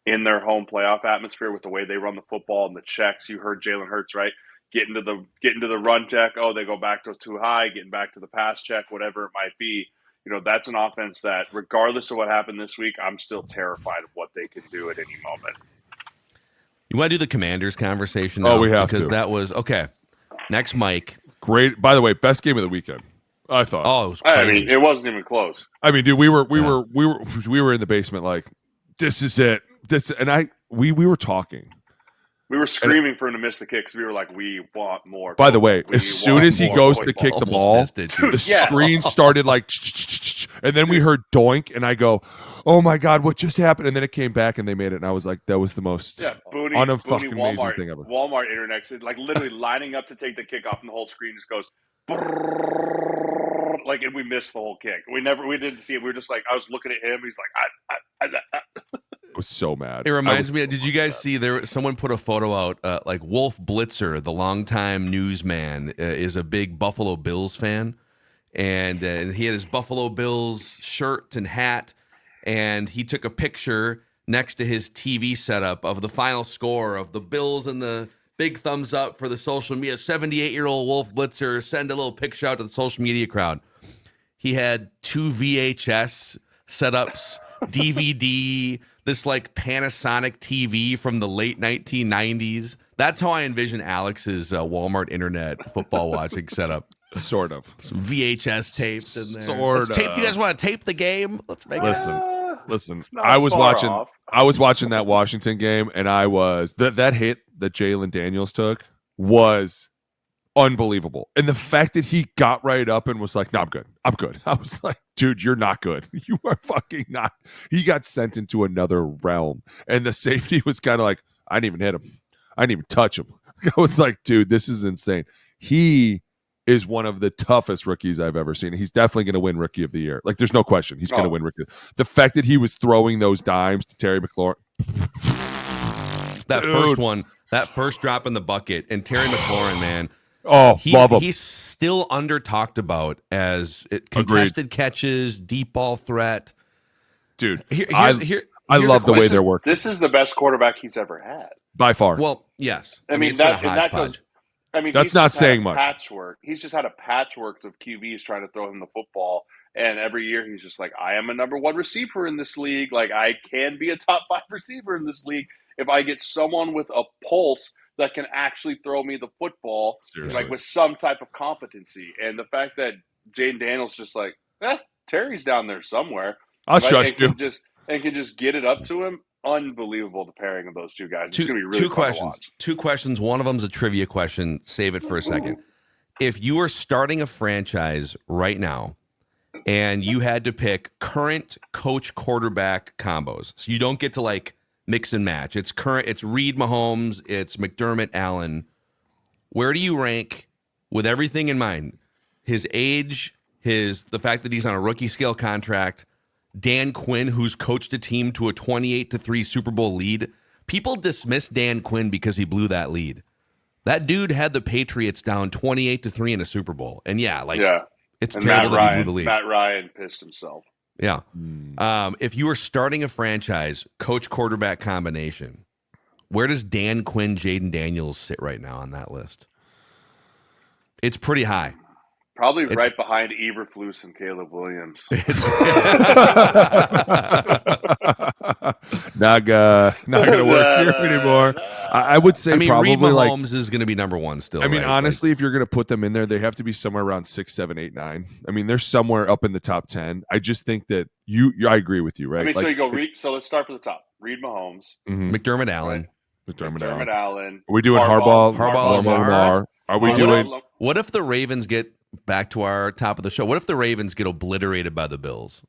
in their home playoff atmosphere with the way they run the football and the checks. You heard Jalen Hurts, right? Get into the run check. Oh, they go back to too high, getting back to the pass check, whatever it might be. You know, that's an offense that, regardless of what happened this week, I'm still terrified of what they can do at any moment. You want to do the Commanders conversation now? Oh, we have because to. That was okay. Next, Mike. Great. By the way, best game of the weekend, I thought. Oh, it was crazy. I mean, it wasn't even close. I mean, dude, we were in the basement like, this is it. We were talking. We were screaming for him to miss the kick because we were like, we want more. By the way, as soon as he goes to kick the ball, the screen started like, and then we heard doink, and I go, oh my God, what just happened? And then it came back and they made it, and I was like, that was the most unfucking amazing thing ever. Walmart internet, like literally lining up to take the kick off, and the whole screen just goes, like, and we missed the whole kick. We didn't see it. We were just like, I was looking at him. He's like, I was so mad. It reminds me. Did you guys see someone put a photo out? Like Wolf Blitzer, the longtime newsman, is a big Buffalo Bills fan, and he had his Buffalo Bills shirt and hat, and he took a picture next to his TV setup of the final score of the Bills and the big thumbs up for the social media. 78-year-old Wolf Blitzer send a little picture out to the social media crowd. He had 2 VHS setups, DVD. This like Panasonic TV from the late 1990s. That's how I envision Alex's Walmart internet football watching setup. Sort of. Some VHS tapes in there. Sort of. You guys want to tape the game? Let's make it. Listen. I was watching that Washington game, and I was that hit that Jayden Daniels took was unbelievable. And the fact that he got right up and was like, no, I'm good. I was like, dude, you're not good. You are fucking not. He got sent into another realm. And the safety was kind of like, I didn't even hit him. I didn't even touch him. I was like, dude, this is insane. He is one of the toughest rookies I've ever seen. He's definitely going to win Rookie of the Year. Like, there's no question. He's going to win Rookie. The fact that he was throwing those dimes to Terry McLaurin. That first drop in the bucket, and Terry McLaurin, man. Love him. He's still under talked about as contested catches, deep ball threat. Dude, I love the way they're working. This is the best quarterback he's ever had. By far. Well, yes. I mean, it's been a hodgepodge. That's not saying much. Patchwork. He's just had a patchwork of QBs trying to throw him the football, and every year he's just like, I am a number 1 receiver in this league. Like, I can be a top 5 receiver in this league if I get someone with a pulse that can actually throw me the football, like with some type of competency. And the fact that Jayden Daniels just like, Terry's down there somewhere. I'll trust you. And can just get it up to him. Unbelievable, the pairing of those two guys. It's going to be really fun to watch. Two questions. One of them's a trivia question. Save it for a second. If you were starting a franchise right now and you had to pick current coach quarterback combos, so you don't get to like mix and match. It's Reed Mahomes, it's McDermott Allen. Where do you rank, with everything in mind, his age, the fact that he's on a rookie scale contract, Dan Quinn, who's coached a team to a 28-3 Super Bowl lead? People dismiss Dan Quinn because he blew that lead. That dude had the Patriots down 28-3 in a Super Bowl. And it's terrible that he blew the lead. Matt Ryan pissed himself. Yeah. If you were starting a franchise, coach quarterback combination, where does Dan Quinn, Jayden Daniels sit right now on that list? It's pretty high. Probably right behind Eberflus and Caleb Williams. Not gonna work here anymore. I would say probably Reed Mahomes is going to be number 1 still. Honestly, if you're going to put them in there, they have to be somewhere around 6, 7, 8, 9. I mean, they're somewhere up in the top 10. I just think that I agree with you, right? So you go So let's start from the top. Reed Mahomes, McDermott Allen, McDermott Allen. Are we doing Harbaugh, Lamar? Are we doing? What if the Ravens get back to our top of the show? What if the Ravens get obliterated by the Bills?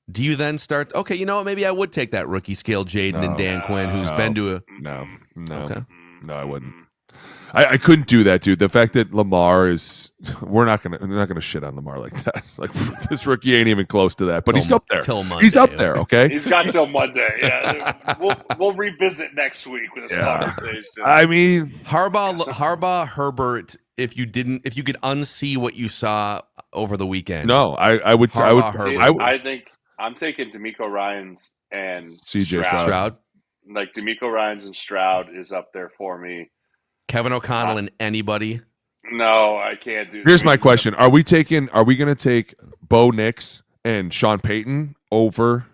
Do you then start? Okay, you know what? Maybe I would take that rookie scale Jayden and Dan Quinn, who's been to a no. Okay. No, I wouldn't. I couldn't do that, dude. The fact that Lamar is, we're not gonna shit on Lamar like that. Like, this rookie ain't even close to that, but he's up there. He's up there, okay. He's got till Monday. Yeah, we'll revisit next week with this conversation. I mean, Harbaugh, Herbert. If you could unsee what you saw over the weekend. No, I would. I think I'm taking DeMeco Ryans and CJ Stroud. Like, DeMeco Ryans and Stroud is up there for me. Kevin O'Connell and anybody? No, I can't do. Here's my question: Are we going to take Bo Nix and Sean Payton over?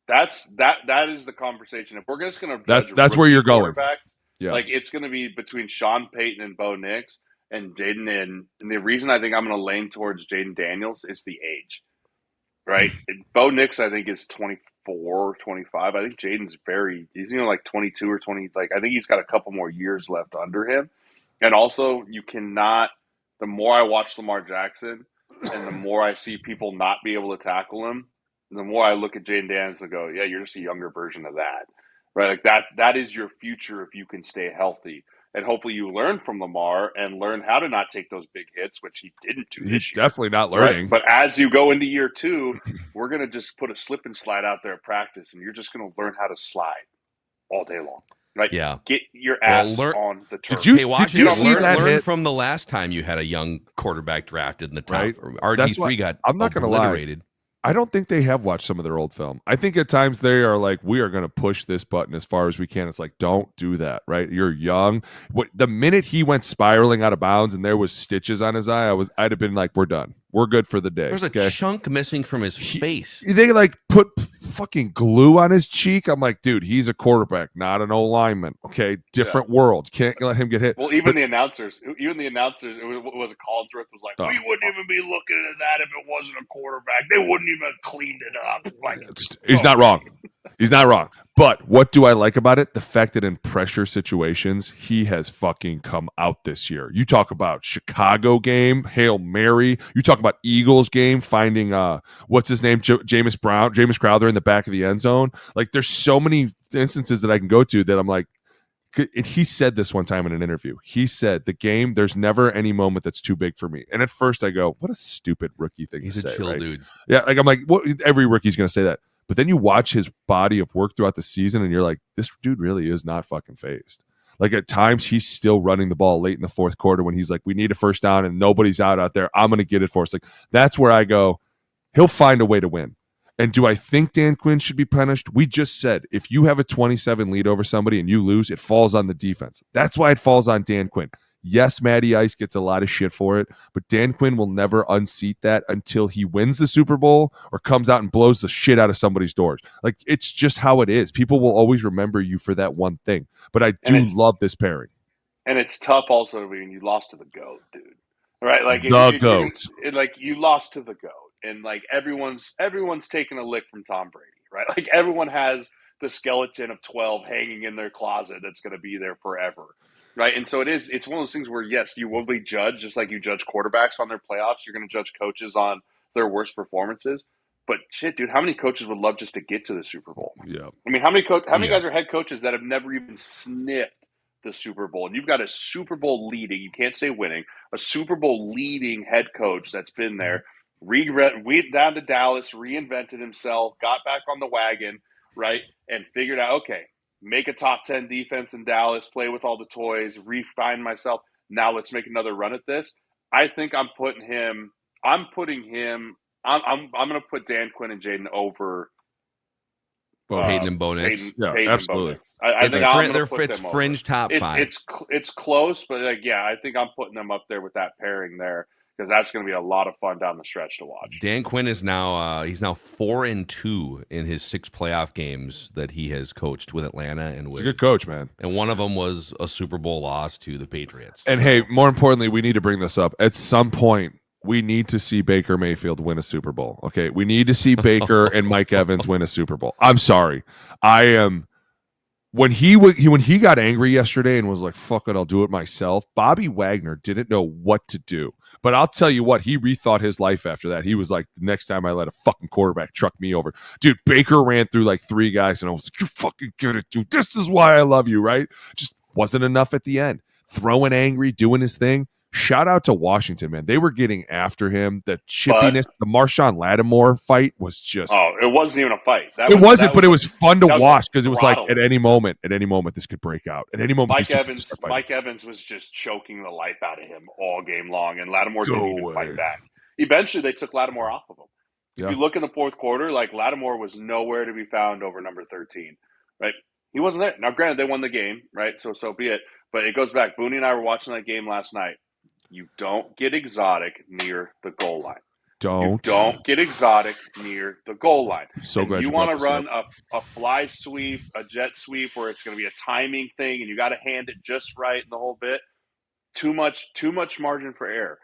That is the conversation. If we're just going to, that's where you're going. Yeah, like, it's going to be between Sean Payton and Bo Nix and Jayden. And the reason I think I'm going to lean towards Jayden Daniels is the age, right? Bo Nix, I think, is 24, 25. I think Jayden's he's like 22 or 20. Like, I think he's got a couple more years left under him. And also, you cannot, the more I watch Lamar Jackson and the more I see people not be able to tackle him, the more I look at Jayden Daniels and go, yeah, you're just a younger version of that. Right, like that is your future if you can stay healthy. And hopefully you learn from Lamar and learn how to not take those big hits, which he didn't do this year. Definitely not learning. Right? But as you go into year 2, we're going to just put a slip and slide out there at practice, and you're just going to learn how to slide all day long. Right? Yeah. Get your ass on the turf. Did you see that learn hit from the last time you had a young quarterback drafted in the top? Right? RG3 got I'm not going to lie. I don't think they have watched some of their old film. I think at times they are like, we are going to push this button as far as we can. It's like, don't do that, right? You're young. The minute he went spiraling out of bounds and there was stitches on his eye, I'd have been like, we're done. We're good for the day. There's a chunk missing from his face. They like put fucking glue on his cheek. I'm like, dude, he's a quarterback, not an old lineman. Okay, different world. Can't let him get hit. Well, the announcers, it was a Collinsworth was like, we wouldn't even be looking at that if it wasn't a quarterback. They wouldn't even have cleaned it up. Like, he's not wrong. He's not wrong. But what do I like about it? The fact that in pressure situations, he has fucking come out this year. You talk about Chicago game, Hail Mary. You talk about Eagles game, finding what's his name, Jameis Crowder in the back of the end zone. Like, there's so many instances that I can go to that I'm like, And he said this one time in an interview. He said, the game, there's never any moment that's too big for me. And at first I go, what a stupid rookie thing He's to a say. chill Right? dude. Yeah, like I'm like, what? Every rookie's going to say that. But then you watch his body of work throughout the season, and you're like, this dude really is not fucking phased. Like at times, he's still running the ball late in the fourth quarter when he's like, we need a first down and nobody's out there. I'm going to get it for us. Like that's where I go, he'll find a way to win. And do I think Dan Quinn should be punished? We just said if you have a 27 lead over somebody and you lose, it falls on the defense. That's why it falls on Dan Quinn. Yes, Matty Ice gets a lot of shit for it, but Dan Quinn will never unseat that until he wins the Super Bowl or comes out and blows the shit out of somebody's doors. Like, it's just how it is. People will always remember you for that one thing. But I do love this pairing. And it's tough also when you lost to the GOAT, dude. Right? Like the GOAT. Like you lost to the GOAT. And like everyone's taking a lick from Tom Brady, right? Like everyone has the skeleton of 12 hanging in their closet that's going to be there forever, right? And so it's one of those things where, yes, you will be judged just like you judge quarterbacks on their playoffs. You're going to judge coaches on their worst performances. But shit, dude, how many coaches would love just to get to the Super Bowl? Yeah. I mean, how many guys are head coaches that have never even sniffed the Super Bowl? And you've got a Super Bowl leading, you can't say winning, a Super Bowl leading head coach that's been there. Went down to Dallas, reinvented himself, got back on the wagon, right, and figured out, okay, make a top 10 defense in Dallas, play with all the toys, refine myself. Now let's make another run at this. I think I'm going to put Dan Quinn and Jayden over Peyton and Bo Nix. Yeah, absolutely. I think I'm going to put it's them fringe over. top 5. It's close, but like, yeah, I think I'm putting them up there with that pairing there. Because that's going to be a lot of fun down the stretch to watch. Dan Quinn is now he's now 4-2 in his 6 playoff games that he has coached with Atlanta and with. He's a good coach, man. And one of them was a Super Bowl loss to the Patriots. And hey, more importantly, we need to bring this up. At some point, we need to see Baker Mayfield win a Super Bowl. Okay, we need to see Baker and Mike Evans win a Super Bowl. I'm sorry, I am. When he got angry yesterday and was like, fuck it, I'll do it myself, Bobby Wagner didn't know what to do. But I'll tell you what, he rethought his life after that. He was like, the next time I let a fucking quarterback truck me over. Dude, Baker ran through like 3 guys, and I was like, you fucking get it, dude. This is why I love you, right? Just wasn't enough at the end. Throwing angry, doing his thing. Shout out to Washington, man. They were getting after him. The chippiness, the Marshawn Lattimore fight was just. Oh, it wasn't even a fight. It was fun to watch because it was like at any moment, this could break out. At any moment, Mike Evans was just choking the life out of him all game long, and Lattimore didn't even fight back. Eventually, they took Lattimore off of him. Yeah. If you look in the fourth quarter, like Lattimore was nowhere to be found over number 13, right? He wasn't there. Now, granted, they won the game, right? So be it. But it goes back. Boone and I were watching that game last night. You don't get exotic near the goal line. You don't get exotic near the goal line. So glad you want to run a fly sweep, a jet sweep, where it's going to be a timing thing, and you got to hand it just right and the whole bit. Too much margin for error.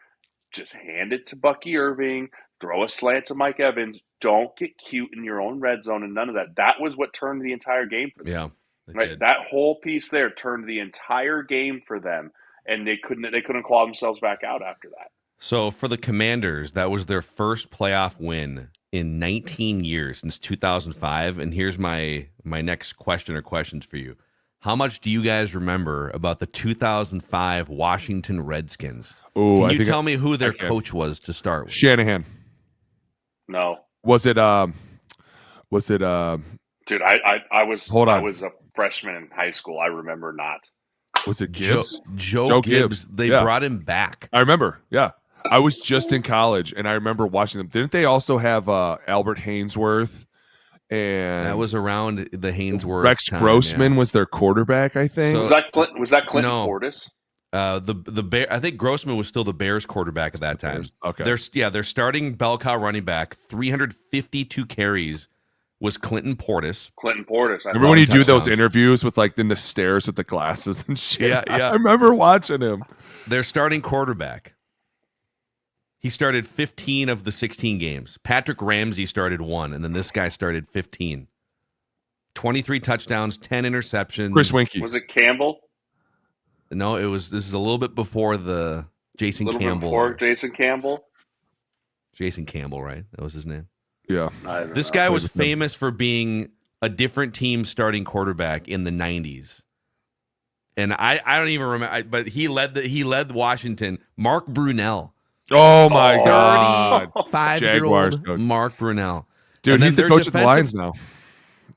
Just hand it to Bucky Irving. Throw a slant to Mike Evans. Don't get cute in your own red zone and none of that. That was what turned the entire game for them. Yeah, right. That whole piece there turned the entire game for them. And they couldn't claw themselves back out after that. So for the Commanders, that was their first playoff win in 19 years since 2005. And here's my next question or questions for you. How much do you guys remember about the 2005 Washington Redskins? Ooh, Can you tell me who their coach was to start with? Shanahan. No. Was it? Dude, I was a freshman in high school. I remember not. Was it Gibbs? Joe Gibbs. They brought him back. I remember. Yeah. I was just in college, and I remember watching them. Didn't they also have Albert Hainsworth? And that was around the Hainsworth. Rex Grossman was their quarterback, I think. So, was that Clinton Portis? The Bear. I think Grossman was still the Bears quarterback at that time. Okay. They're starting bell cow running back, 352 carries. Was Clinton Portis. Remember when you do those interviews with like in the stairs with the glasses and shit? Yeah. I remember watching him. Their starting quarterback. He started 15 of the 16 games. Patrick Ramsey started 1, and then this guy started 15. 23 touchdowns, 10 interceptions. Chris Winkie. Was it Campbell? No, this is a little bit before the Jason Campbell. Before Jason Campbell? Jason Campbell, right? That was his name. Yeah. This guy was famous for being a different team starting quarterback in the 90s. And I don't even remember, but he led Washington. Mark Brunell. Oh my God. 35-year-old Mark Brunell. Dude, he's the coach of the Lions now.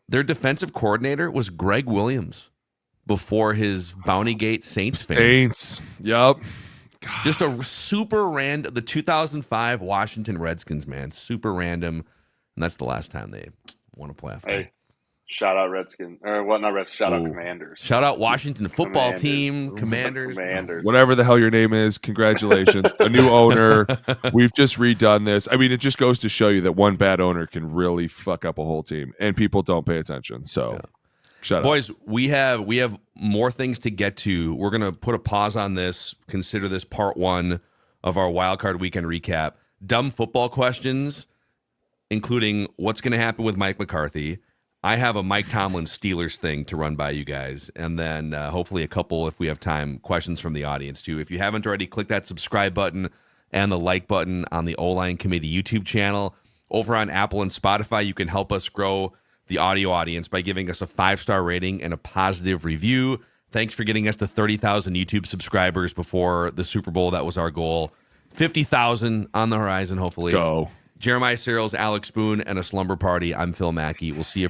Their defensive coordinator was Greg Williams before his Bountygate Saints fame. Saints. Yep. Just a super random, the 2005 Washington Redskins, man. Super random. And that's the last time they won a playoff game. Hey, shout out Redskins. Or what, not Redskins. Shout out Commanders. Shout out Washington football team, Commanders. Whatever the hell your name is, congratulations. A new owner. We've just redone this. I mean, it just goes to show you that one bad owner can really fuck up a whole team. And people don't pay attention. So, shut up. Boys, we have more things to get to. We're going to put a pause on this. Consider this part 1 of our Wildcard Weekend recap. Dumb football questions, including what's going to happen with Mike McCarthy. I have a Mike Tomlin Steelers thing to run by you guys. And then hopefully a couple, if we have time, questions from the audience too. If you haven't already, click that subscribe button and the like button on the O-Line Committee YouTube channel. Over on Apple and Spotify, you can help us grow the audio audience by giving us a 5-star rating and a positive review. Thanks for getting us to 30,000 YouTube subscribers before the Super Bowl. That was our goal. 50,000 on the horizon, hopefully. Go. Jeremiah Sirles, Alex Boone, and a slumber party. I'm Phil Mackey. We'll see you